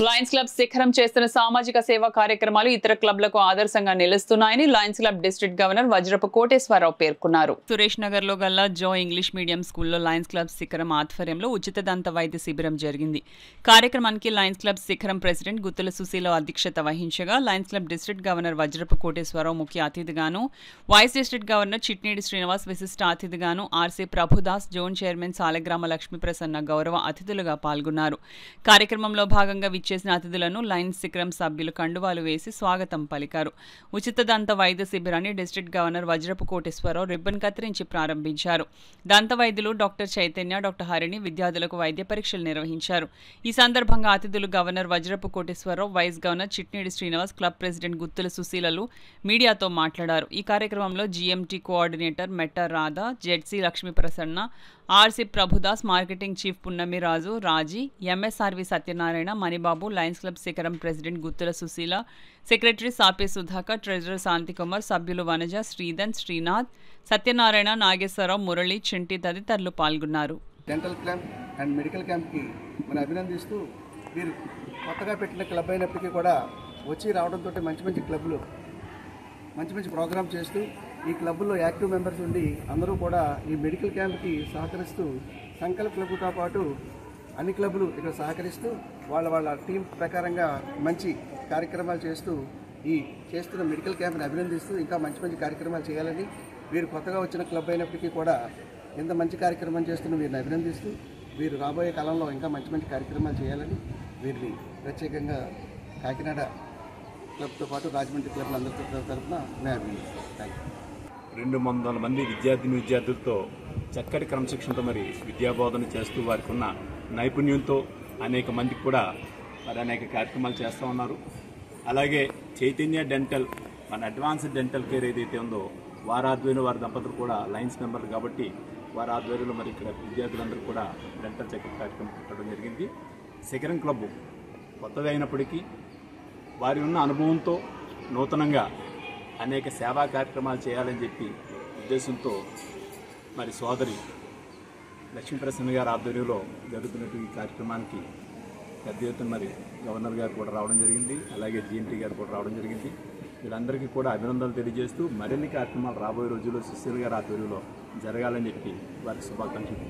Lions club శిఖరం చేస్తున్న సామాజిక సేవా కార్యక్రమాలు ఇతర క్లబ్లకు ఆదర్శంగా నిలుస్తున్నాయని lions club district governor Vajrapu Koteswararao పేర్కొన్నారు. సురేష్ నగర్ లో గల జో ఇంగ్లీష్ మీడియం స్కూల్లో లయన్స్ క్లబ్ శిఖరం ఆధ్వర్యంలో ఉచిత దంత వైద్య శిబిరం జరిగింది. కార్యక్రమానికి lions club Shikharam president Guttula Susheela అధ్యక్షత వహించగా lions club district governor Vajrapu Koteswararao ముఖ్య అతిథిగాను, vice district governor Chitneedi Srinivas విశిష్ట అతిథిగాను, RC Prabhudas, zone chairman Salegrama Lakshmi Prasanna గౌరవ అతిథులుగా పాల్గొన్నారు. కార్యక్రమంలో భాగంగా చేసిన అతిథులను లయన్స్ శిఖరం సభ్యులు కండువాలు వేసి స్వాగతం పలికారు. ఉచిత దంత వైద్య శిబిరాన్ని district governor Vajrapu Koteswararao ribbon కత్తిరించి ప్రారంభించారు. దంత వైద్యులు డాక్టర్ చైతన్య, డాక్టర్ హరిణి విద్యార్థులకు వైద్య పరీక్షలు నిర్వహించారు. ఈ సందర్భంగా అతిథులు governor Vajrapu Koteswararao, vice governor Chitneedi Srinivas, club president Guttula సుశీలలు మీడియాతో మాట్లాడారు. ఈ కార్యక్రమంలో GMT coordinator Metta Radha, ZC Lakshmi Prasanna, RC Prabhudas, marketing chief Punnami Raju, Raji, MSRV Satyanarayana, Manibabu, lions club Shikharam president Guttula Susheela, secretary Sape Sudhakar, treasurer Shantikumar, సభ్యులు వనజ, శ్రీధన్, శ్రీనాథ్, సత్యనారాయణ, నాగేశ్వరరావు, మురళి, చింటి తదితరులు పాల్గొన్నారు. డెంటల్ క్యాంప్ అండ్ మెడికల్ క్యాంప్కి మనం అభినందిస్తూ మీరు కొత్తగా పెట్టిన క్లబ్ అయినప్పటికీ కూడా వచ్చి రావడంతో మంచి క్లబ్లు మంచి ప్రోగ్రామ్ చేస్తూ ఈ క్లబ్లో యాక్టివ్ మెంబర్స్ ఉండి అందరూ కూడా ఈ మెడికల్ క్యాంప్కి సహకరిస్తూ సంకల్ప క్లబ్తో పాటు అన్ని క్లబ్లు ఇక్కడ సహకరిస్తూ వాళ్ళ టీం ప్రకారంగా మంచి కార్యక్రమాలు చేస్తూ ఈ చేస్తున్న మెడికల్ క్యాంప్ని అభినందిస్తూ ఇంకా మంచి కార్యక్రమాలు చేయాలని, వీరు కొత్తగా వచ్చిన క్లబ్ అయినప్పటికీ కూడా ఎంత మంచి కార్యక్రమం చేస్తున్న వీరిని అభినందిస్తూ వీరు రాబోయే కాలంలో ఇంకా మంచి కార్యక్రమాలు చేయాలని వీరిని ప్రత్యేకంగా కాకినాడ క్లబ్తో పాటు రాజమండ్రి క్లబ్లు అందరితో తరఫున మేము అభినందిస్తాం. Thank you. 200 మంది విద్యార్థులతో చక్కటి క్రమశిక్షణతో మరి విద్యాబోధన చేస్తూ వారికి ఉన్న నైపుణ్యంతో అనేక మందికి కూడా మరి అనేక కార్యక్రమాలు చేస్తూ ఉన్నారు. అలాగే చైతన్య డెంటల్, మన అడ్వాన్స్డ్ డెంటల్ కేర్ ఏదైతే ఉందో వారి ఆధ్వర్యంలో వారి దంపతులు కూడా లయన్స్ మెంబర్లు కాబట్టి వారి ఆధ్వర్యంలో మరి ఇక్కడ విద్యార్థులందరూ కూడా డెంటల్ చెకప్ కార్యక్రమం పెట్టడం జరిగింది. శిఖరం క్లబ్ కొత్తది అయినప్పటికీ వారి ఉన్న అనుభవంతో నూతనంగా అనేక సేవా కార్యక్రమాలు చేయాలని చెప్పి ఉద్దేశంతో మరి సోదరి లక్ష్మీప్రసన్న గారి ఆధ్వర్యంలో జరుగుతున్నటువంటి ఈ కార్యక్రమానికి పెద్ద ఎత్తున మరి గవర్నర్ గారు కూడా రావడం జరిగింది, అలాగే జీఎంటీ గారు కూడా రావడం జరిగింది. వీళ్ళందరికీ కూడా అభినందనలు తెలియజేస్తూ మరిన్ని కార్యక్రమాలు రాబోయే రోజుల్లో సుశీల్ గారి ఆధ్వర్యంలో జరగాలని చెప్పి వారికి శుభాకాంక్షలు.